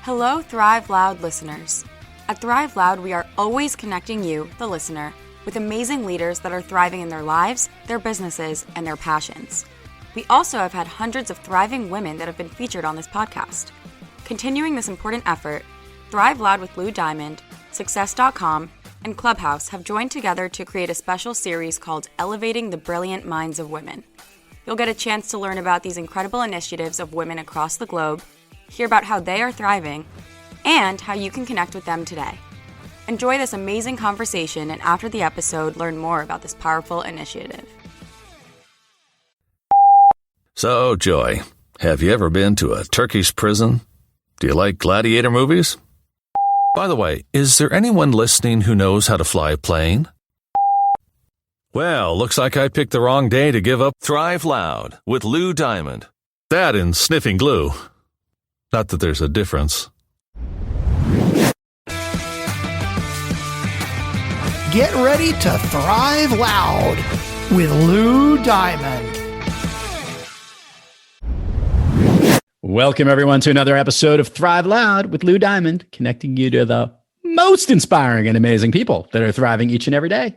Hello, Thrive Loud listeners. At Thrive Loud, we are always connecting you, the listener, with amazing leaders that are thriving in their lives, their businesses, and their passions. We also have had hundreds of thriving women that have been featured on this podcast. Continuing this important effort, Thrive Loud with Lou Diamond, Success.com, and Clubhouse have joined together to create a special series called Elevating the Brilliant Minds of Women. You'll get a chance to learn about these incredible initiatives of women across the globe, hear about how they are thriving, and how you can connect with them today. Enjoy this amazing conversation, and after the episode, learn more about this powerful initiative. So, Joy, have you ever been to a Turkish prison? Do you like gladiator movies? By the way, is there anyone listening who knows how to fly a plane? Well, looks like I picked the wrong day to give up Thrive Loud with Lou Diamond. That and sniffing glue. Not that there's a difference. Get ready to Thrive Loud with Lou Diamond. Welcome, everyone, to another episode of Thrive Loud with Lou Diamond, connecting you to the most inspiring and amazing people that are thriving each and every day.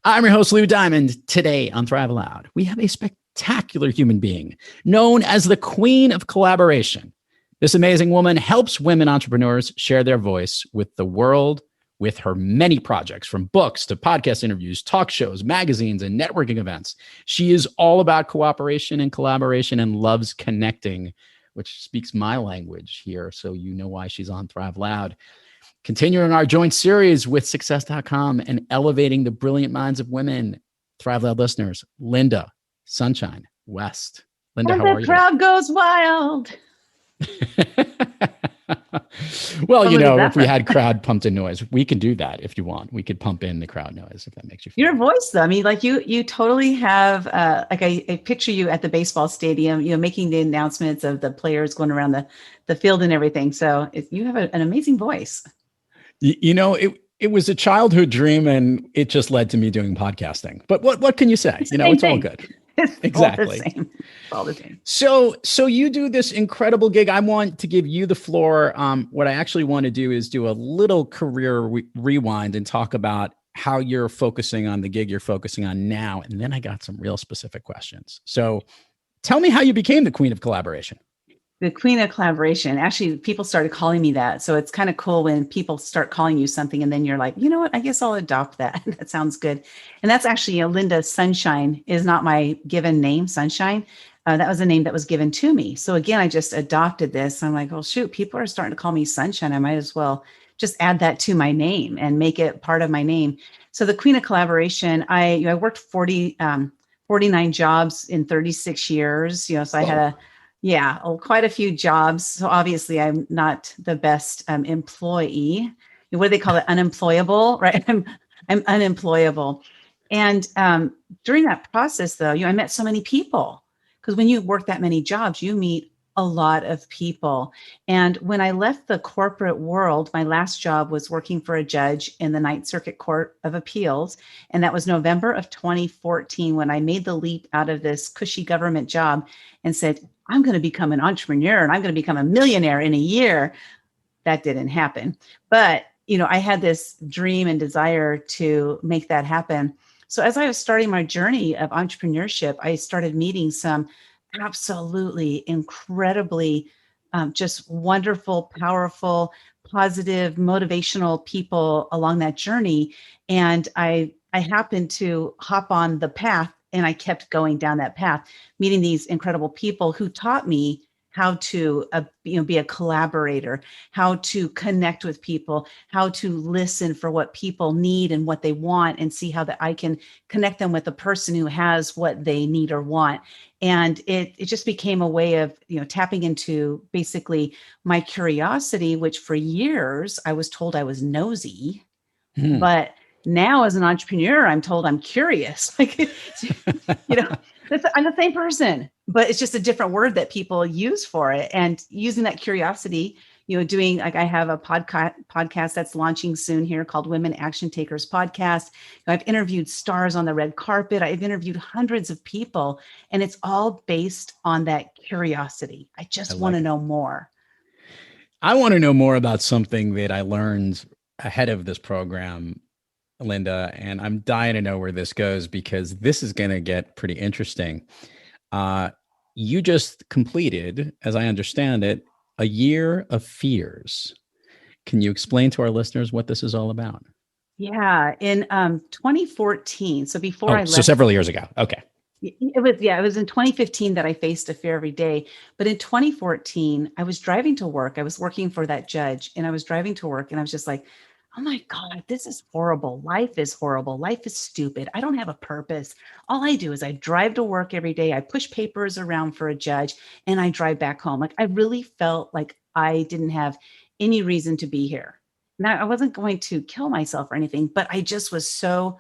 I'm your host, Lou Diamond. Today on Thrive Loud, we have a spectacular human being known as the Queen of Collaboration. This amazing woman helps women entrepreneurs share their voice with the world with her many projects, from books to podcast interviews, talk shows, magazines, and networking events. She is all about cooperation and collaboration and loves connecting, which speaks my language here, so you know why she's on Thrive Loud. Continuing our joint series with Success.com and elevating the brilliant minds of women, Thrive Loud listeners, Lynda Sunshine West. Lynda, how are you? The crowd goes wild. Well, you know, if we had crowd pumped in noise, we can do that if you want. We could pump in the crowd noise if that makes you feel Your voice, though. I mean, like you totally have, I picture you at the baseball stadium, making the announcements of the players going around the field and everything. So you have an amazing voice. It was a childhood dream, and it just led to me doing podcasting. But what can you say? It's all good. Exactly. All the same. So you do this incredible gig. I want to give you the floor. What I actually want to do is do a little career rewind and talk about how you're focusing on the gig you're focusing on now. And then I got some real specific questions. So tell me how you became the Queen of Collaboration. The Queen of Collaboration. Actually, people started calling me that. So it's kind of cool when people start calling you something and then you're like, you know what, I guess I'll adopt that. That sounds good. And that's actually Lynda Sunshine is not my given name, Sunshine. That was a name that was given to me. So again, I just adopted this. I'm like, well, shoot, people are starting to call me Sunshine. I might as well just add that to my name and make it part of my name. So the Queen of Collaboration, I worked 49 jobs in 36 years. So I had quite a few jobs. So obviously I'm not the best employee. What do they call it? Unemployable, right? I'm unemployable. And during that process, though, I met so many people, because when you work that many jobs, you meet a lot of people. And when I left the corporate world, my last job was working for a judge in the Ninth Circuit Court of Appeals. And that was November of 2014, when I made the leap out of this cushy government job and said, I'm going to become an entrepreneur and I'm going to become a millionaire in a year. That didn't happen. But, I had this dream and desire to make that happen. So as I was starting my journey of entrepreneurship, I started meeting some absolutely incredibly just wonderful, powerful, positive, motivational people along that journey. And I happened to hop on the path, and I kept going down that path, meeting these incredible people who taught me how to be a collaborator, how to connect with people, how to listen for what people need and what they want, and see how that I can connect them with the person who has what they need or want. And it just became a way of, tapping into basically my curiosity, which for years I was told I was nosy, but now as an entrepreneur, I'm told I'm curious. I'm the same person, but it's just a different word that people use for it. And using that curiosity, doing, like, I have a podcast that's launching soon here called Women Action Takers Podcast. I've interviewed stars on the red carpet. I've interviewed hundreds of people, and it's all based on that curiosity. I just want to know more. I want to know more about something that I learned ahead of this program, Lynda, and I'm dying to know where this goes because this is going to get pretty interesting. Uh, you just completed, as I understand it, a year of fears. Can you explain to our listeners what this is all about? Yeah, in 2014. So before I Oh, so left, several years ago. Okay. it was in 2015 that I faced a fear every day. But in 2014, I was driving to work. I was working for that judge, and I was driving to work, and I was just like, oh my God, this is horrible. Life is horrible. Life is stupid. I don't have a purpose. All I do is I drive to work every day. I push papers around for a judge, and I drive back home. Like I really felt like I didn't have any reason to be here. Now, I wasn't going to kill myself or anything, but I just was so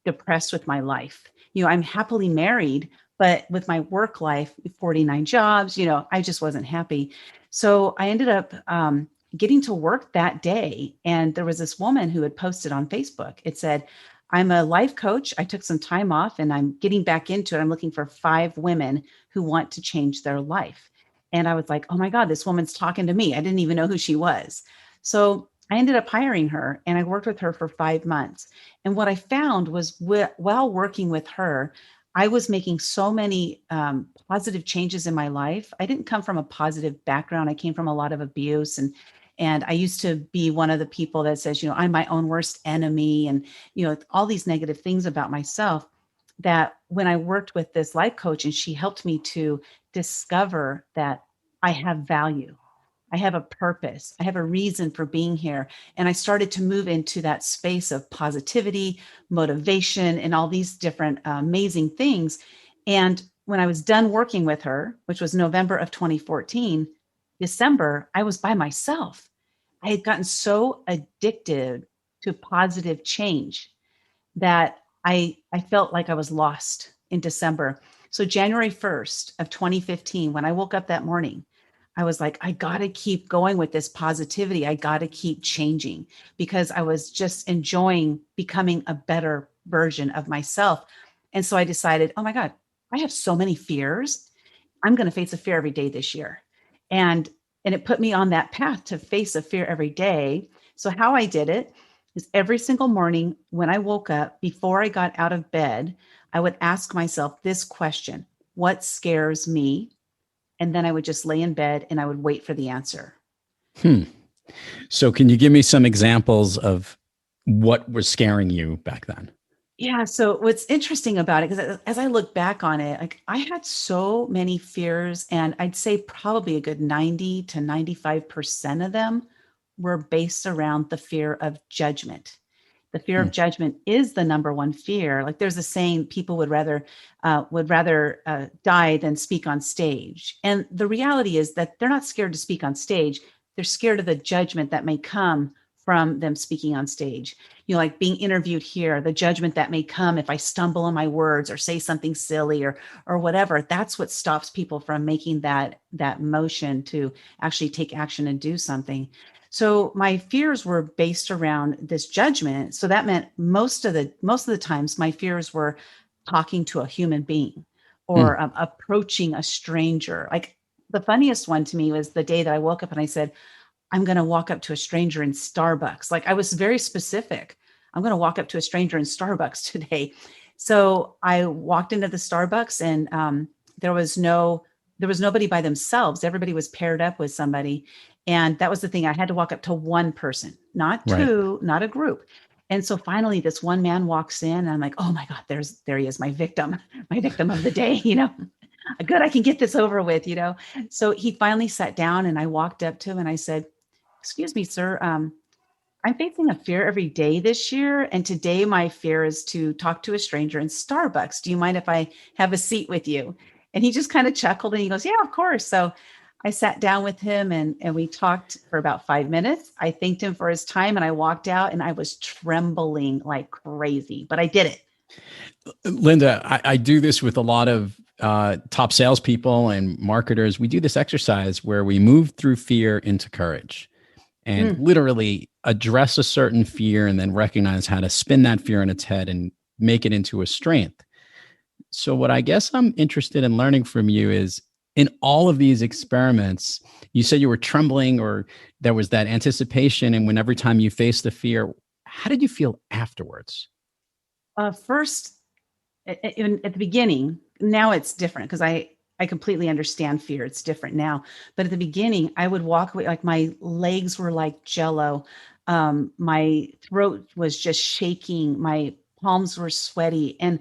depressed with my life. I'm happily married, but with my work life, 49 jobs, I just wasn't happy. So I ended up getting to work that day. And there was this woman who had posted on Facebook. It said, I'm a life coach. I took some time off and I'm getting back into it. I'm looking for 5 women who want to change their life. And I was like, oh my God, this woman's talking to me. I didn't even know who she was. So I ended up hiring her and I worked with her for 5 months. And what I found was while working with her, I was making so many positive changes in my life. I didn't come from a positive background. I came from a lot of abuse and I used to be one of the people that says, I'm my own worst enemy and, all these negative things about myself that when I worked with this life coach and she helped me to discover that I have value. I have a purpose. I have a reason for being here. And I started to move into that space of positivity, motivation, and all these different amazing things. And when I was done working with her, which was November of 2014, December, I was by myself. I had gotten so addicted to positive change that I felt like I was lost in December. So January 1st of 2015, when I woke up that morning, I was like, I got to keep going with this positivity. I got to keep changing because I was just enjoying becoming a better version of myself. And so I decided, oh my God, I have so many fears. I'm going to face a fear every day this year. And it put me on that path to face a fear every day. So how I did it is every single morning when I woke up, before I got out of bed, I would ask myself this question: what scares me? And then I would just lay in bed and I would wait for the answer. So can you give me some examples of what was scaring you back then? Yeah. So what's interesting about it, because as I look back on it, like I had so many fears, and I'd say probably a good 90 to 95% of them were based around the fear of judgment. The fear of judgment is the number one fear. Like there's a saying, people would rather die than speak on stage. And the reality is that they're not scared to speak on stage. They're scared of the judgment that may come from them speaking on stage. Like being interviewed here, the judgment that may come if I stumble on my words or say something silly or whatever. That's what stops people from making that motion to actually take action and do something. So my fears were based around this judgment. So that meant most of the times my fears were talking to a human being or approaching a stranger. Like the funniest one to me was the day that I woke up and I said, I'm going to walk up to a stranger in Starbucks. Like I was very specific. I'm going to walk up to a stranger in Starbucks today. So I walked into the Starbucks and there was nobody by themselves. Everybody was paired up with somebody. And that was the thing. I had to walk up to one person, not two, not a group. And so finally this one man walks in and I'm like, oh my God, there he is, my victim of the day, good, I can get this over with, So he finally sat down and I walked up to him and I said, excuse me, sir. I'm facing a fear every day this year. And today my fear is to talk to a stranger in Starbucks. Do you mind if I have a seat with you? And he just kind of chuckled and he goes, yeah, of course. So I sat down with him and we talked for about 5 minutes. I thanked him for his time and I walked out and I was trembling like crazy, but I did it. Lynda, I do this with a lot of top salespeople and marketers. We do this exercise where we move through fear into courage and literally address a certain fear and then recognize how to spin that fear in its head and make it into a strength. So what I guess I'm interested in learning from you is In all of these experiments, you said you were trembling or there was that anticipation. And when every time you faced the fear, how did you feel afterwards? First, at the beginning, now it's different because I completely understand fear. It's different now. But at the beginning, I would walk away like my legs were like jello. My throat was just shaking. My palms were sweaty. And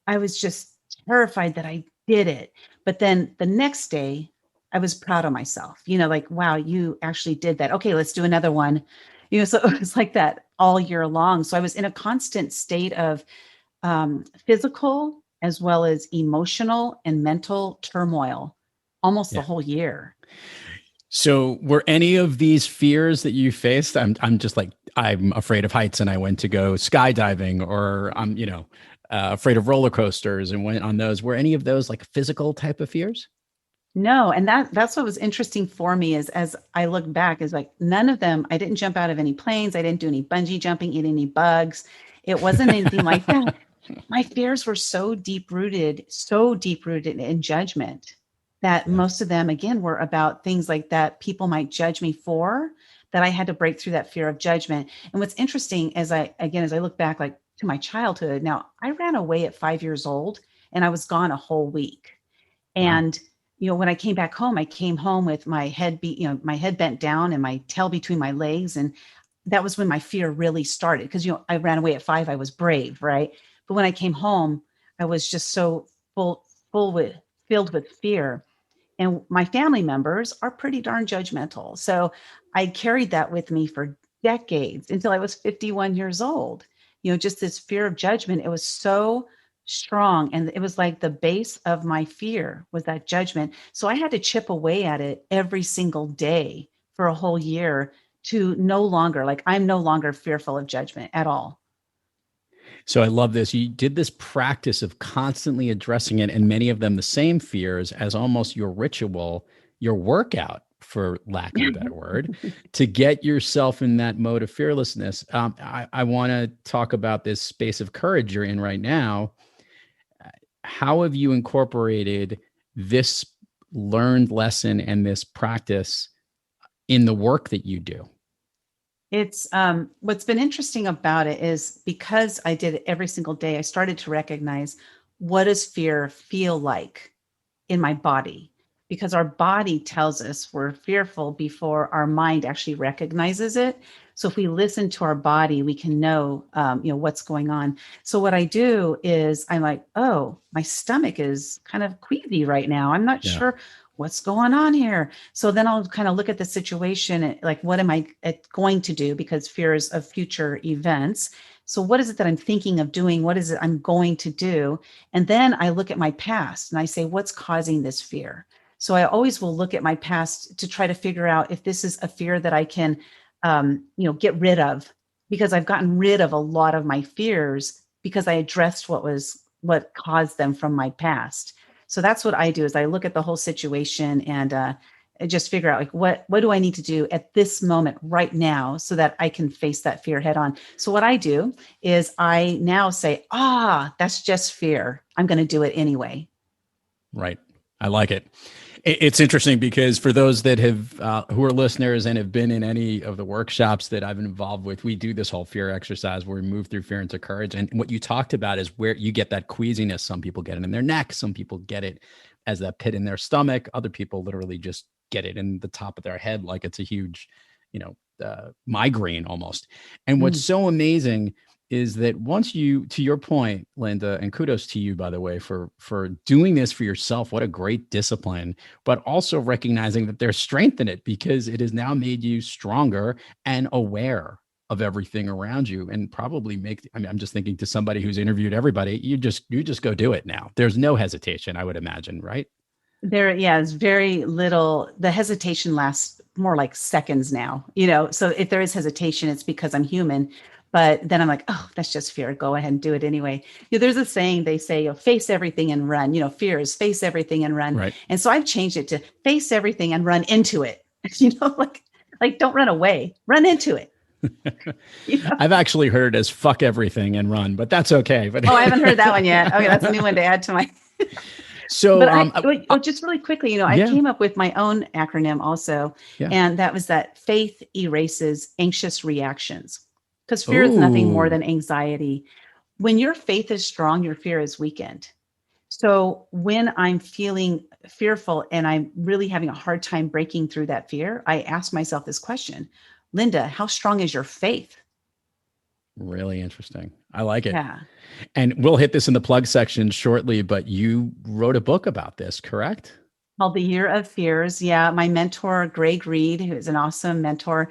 I was just terrified that I did it. But then the next day, I was proud of myself, like, wow, you actually did that. Okay, let's do another one. So it was like that all year long. So I was in a constant state of physical as well as emotional and mental turmoil almost the whole year. So were any of these fears that you faced? I'm just like, I'm afraid of heights and I went to go skydiving, or I'm, afraid of roller coasters and went on those. Were any of those like physical type of fears? No. And that's what was interesting for me is as I look back is like none of them, I didn't jump out of any planes. I didn't do any bungee jumping, eat any bugs. It wasn't anything like that. My fears were so deep rooted in judgment that most of them, again, were about things like that people might judge me for, that I had to break through that fear of judgment. And what's interesting as I look back, like to my childhood, now I ran away at 5 years old and I was gone a whole week. And, when I came back home, I came home with my head my head bent down and my tail between my legs. And that was when my fear really started. Because, I ran away at 5, I was brave, right? But when I came home, I was just so filled with fear. And my family members are pretty darn judgmental. So I carried that with me for decades until I was 51 years old. Just this fear of judgment. It was so strong. And it was like the base of my fear was that judgment. So I had to chip away at it every single day for a whole year to I'm no longer fearful of judgment at all. So I love this. You did this practice of constantly addressing it, and many of them the same fears as almost your ritual, your workout, for lack of a better word, to get yourself in that mode of fearlessness. I want to talk about this space of courage you're in right now. How have you incorporated this learned lesson and this practice in the work that you do? It's what's been interesting about it is because I did it every single day, I started to recognize what does fear feel like in my body? Because our body tells us we're fearful before our mind actually recognizes it. So if we listen to our body, we can know, what's going on. So what I do is I'm like, oh, my stomach is kind of queasy right now. I'm not sure what's going on here. So then I'll kind of look at the situation, and like, what am I going to do? Because fears of future events. So what is it that I'm thinking of doing? What is it I'm going to do? And then I look at my past and I say, what's causing this fear? So I always will look at my past to try to figure out if this is a fear that I can, get rid of, because I've gotten rid of a lot of my fears because I addressed what caused them from my past. So that's what I do is I look at the whole situation and I just figure out like, what do I need to do at this moment right now so that I can face that fear head on? So what I do is I now say, that's just fear. I'm going to do it anyway. Right. I like it. It's interesting because for those that have who are listeners and have been in any of the workshops that I've been involved with, we do this whole fear exercise where we move through fear into courage. And what you talked about is where you get that queasiness. Some people get it in their neck. Some people get it as that pit in their stomach. Other people literally just get it in the top of their head like it's a huge, migraine almost. And what's so amazing is that once you, to your point, Lynda, and kudos to you, by the way, for doing this for yourself, what a great discipline, but also recognizing that there's strength in it because it has now made you stronger and aware of everything around you, and probably I'm just thinking to somebody who's interviewed everybody, you just go do it now. There's no hesitation, I would imagine, right? There, is very little. The hesitation lasts more like seconds now, so if there is hesitation, it's because I'm human. But then I'm like, oh, that's just fear. Go ahead and do it anyway. There's a saying they say, face everything and run. Fear is face everything and run. Right. And so I've changed it to face everything and run into it. Like don't run away, run into it. I've actually heard it as fuck everything and run, but that's okay. But I haven't heard that one yet. Okay, that's a new one to add to my. So, but just really quickly, I yeah. came up with my own acronym also, Yeah. and that was that faith erases anxious reactions, because fear is nothing more Ooh. than anxiety. When your faith is strong, your fear is weakened. So when I'm feeling fearful and I'm really having a hard time breaking through that fear, I ask myself this question: Lynda, how strong is your faith? Really interesting. I like it. Yeah. And we'll hit this in the plug section shortly, but you wrote a book about this, correct? Called The Year of Fears. Yeah. My mentor, Greg Reed, who is an awesome mentor,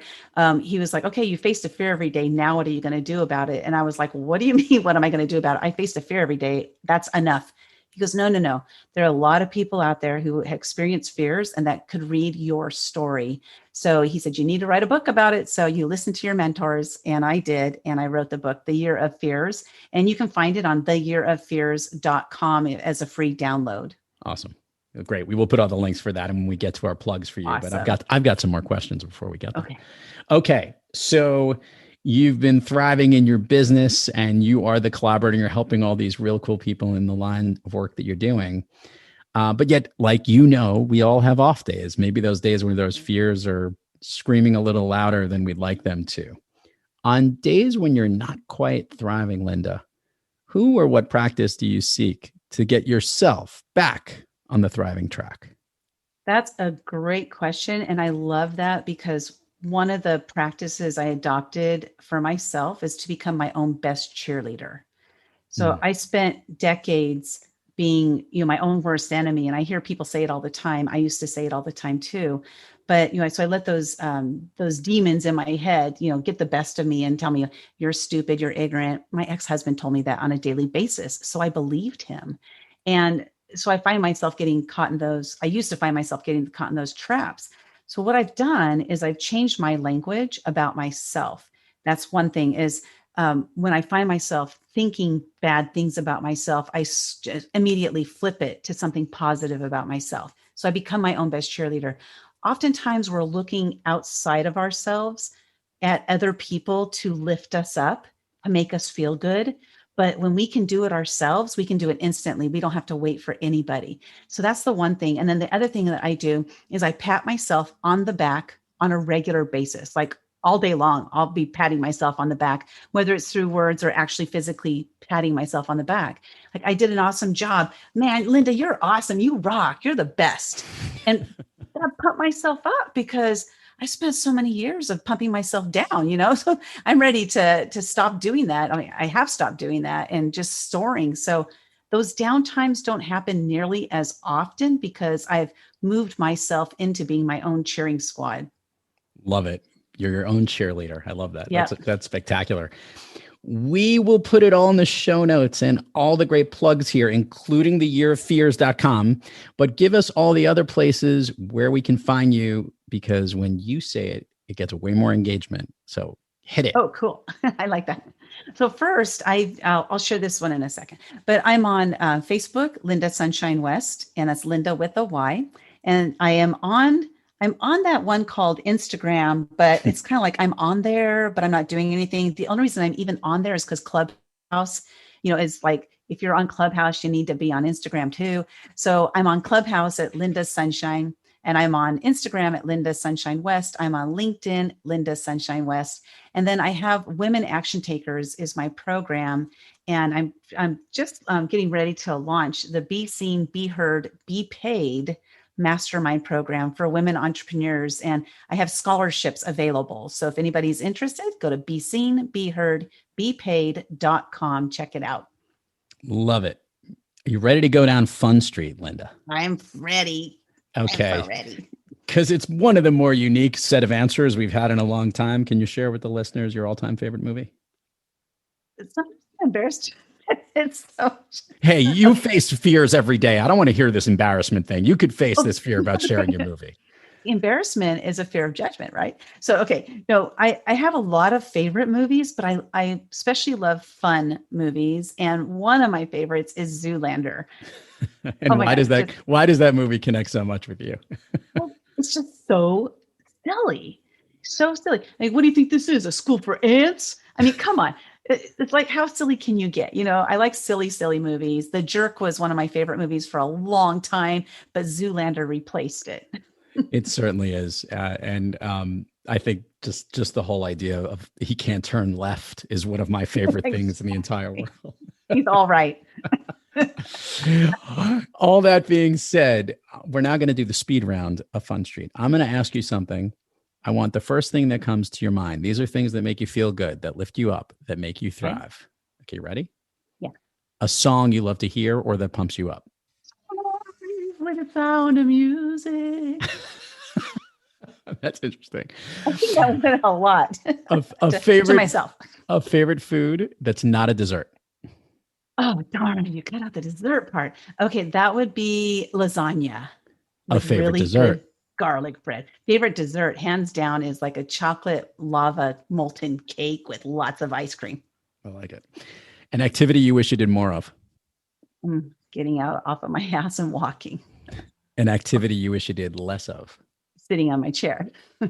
he was like, okay, you faced a fear every day. Now what are you going to do about it? And I was like, what do you mean? What am I going to do about it? I faced a fear every day. That's enough. He goes, no, no, no. There are a lot of people out there who experience fears and that could read your story. So he said, you need to write a book about it. So you listen to your mentors. And I did. And I wrote the book, The Year of Fears. And you can find it on theyearoffears.com as a free download. Awesome. Great. We will put all the links for that and when we get to our plugs for you. Awesome. But I've got some more questions before we get there. Okay. Okay. So you've been thriving in your business and you are the collaborator. You're helping all these real cool people in the line of work that you're doing. But yet, like, we all have off days. Maybe those days where those fears are screaming a little louder than we'd like them to. On days when you're not quite thriving, Lynda, who or what practice do you seek to get yourself back on the thriving track? That's a great question. And I love that, because one of the practices I adopted for myself is to become my own best cheerleader. So I spent decades being, my own worst enemy. And I hear people say it all the time. I used to say it all the time too. But, so I let those demons in my head, get the best of me and tell me, you're stupid, you're ignorant. My ex-husband told me that on a daily basis. So I believed him. And so I find myself getting caught in those. I used to find myself getting caught in those traps. So what I've done is I've changed my language about myself. That's one thing is when I find myself thinking bad things about myself, I just immediately flip it to something positive about myself. So I become my own best cheerleader. Oftentimes we're looking outside of ourselves at other people to lift us up, to make us feel good. But when we can do it ourselves, we can do it instantly. We don't have to wait for anybody. So that's the one thing. And then the other thing that I do is I pat myself on the back on a regular basis, like all day long. I'll be patting myself on the back, whether it's through words or actually physically patting myself on the back. Like, I did an awesome job. Man, Lynda, you're awesome. You rock. You're the best. And I pump myself up because I spent so many years of pumping myself down, so I'm ready to stop doing that. I mean, I have stopped doing that and just soaring. So those down times don't happen nearly as often because I've moved myself into being my own cheering squad. Love it. You're your own cheerleader. I love that. Yep. That's spectacular. We will put it all in the show notes and all the great plugs here, including theyearoffears.com. But give us all the other places where we can find you, because when you say it, it gets way more engagement. So hit it. Oh, cool. I like that. So first, I'll share this one in a second. But I'm on Facebook, Lynda Sunshine West, and that's Lynda with a Y. And I'm on that one called Instagram, but it's kind of like I'm on there, but I'm not doing anything. The only reason I'm even on there is because Clubhouse, is like, if you're on Clubhouse, you need to be on Instagram too. So I'm on Clubhouse at Lynda Sunshine, and I'm on Instagram at Lynda Sunshine West. I'm on LinkedIn, Lynda Sunshine West. And then I have Women Action Takers is my program. And I'm just getting ready to launch the Be Seen, Be Heard, Be Paid mastermind program for women entrepreneurs. And I have scholarships available. So if anybody's interested, go to beseenbeheardbepaid.com. Check it out. Love it. Are you ready to go down Fun Street, Lynda? I'm ready. Okay. I'm so ready. Because it's one of the more unique set of answers we've had in a long time. Can you share with the listeners your all-time favorite movie? It's not embarrassed. It's so. Hey, you face fears every day. I don't want to hear this embarrassment thing. You could face this fear about sharing your movie. Embarrassment is a fear of judgment, right? So, okay. No, I have a lot of favorite movies, but I especially love fun movies. And one of my favorites is Zoolander. And why does that movie connect so much with you? Well, it's just so silly. So silly. Like, what do you think this is? A school for ants? I mean, come on. It's like, how silly can you get? I like silly movies. The Jerk was one of my favorite movies for a long time, but Zoolander replaced it. It certainly is. And I think just the whole idea of he can't turn left is one of my favorite things in the entire world. He's all right. All that being said, we're now going to do the speed round of Fun Street. I'm going to ask you something. I want the first thing that comes to your mind. These are things that make you feel good, that lift you up, that make you thrive. Okay, ready? Yeah. A song you love to hear or that pumps you up. With the sound of music. That's interesting. I think that was it a lot. A to favorite myself. A favorite food that's not a dessert. Oh, darn, you cut out the dessert part. Okay, that would be lasagna. A favorite dessert. Good garlic bread. Favorite dessert, hands down, is like a chocolate lava molten cake with lots of ice cream. I like it. An activity you wish you did more of. Getting out off of my ass and walking. An activity you wish you did less of. Sitting on my chair. I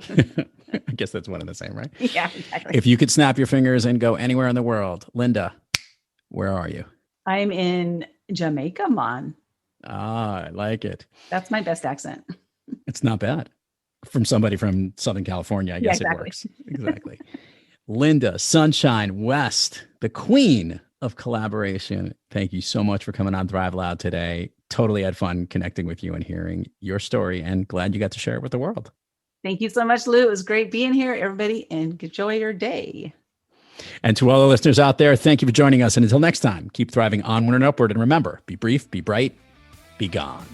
guess that's one and the same, right? Yeah, exactly. If you could snap your fingers and go anywhere in the world, Lynda, where are you? I'm in Jamaica, Mon. Ah, I like it. That's my best accent. It's not bad. From somebody from Southern California, I guess exactly. It works. Exactly. Lynda Sunshine West, the queen of collaboration. Thank you so much for coming on Thrive Loud today. Totally had fun connecting with you and hearing your story, and glad you got to share it with the world. Thank you so much, Lou. It was great being here, everybody, and enjoy your day. And to all the listeners out there, thank you for joining us. And until next time, keep thriving onward and upward. And remember, be brief, be bright, be gone.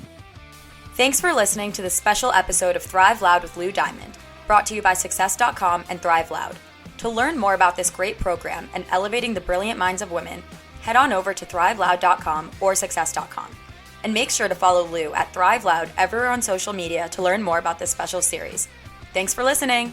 Thanks for listening to this special episode of Thrive Loud with Lou Diamond, brought to you by Success.com and Thrive Loud. To learn more about this great program and elevating the brilliant minds of women, head on over to thriveloud.com or Success.com. And make sure to follow Lou at Thrive Loud everywhere on social media to learn more about this special series. Thanks for listening.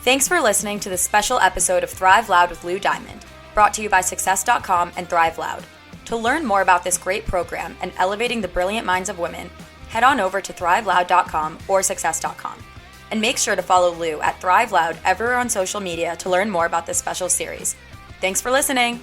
Thanks for listening to this special episode of Thrive Loud with Lou Diamond, brought to you by Success.com and Thrive Loud. To learn more about this great program and elevating the brilliant minds of women, head on over to thriveloud.com or Success.com. And make sure to follow Lou at Thrive Loud everywhere on social media to learn more about this special series. Thanks for listening.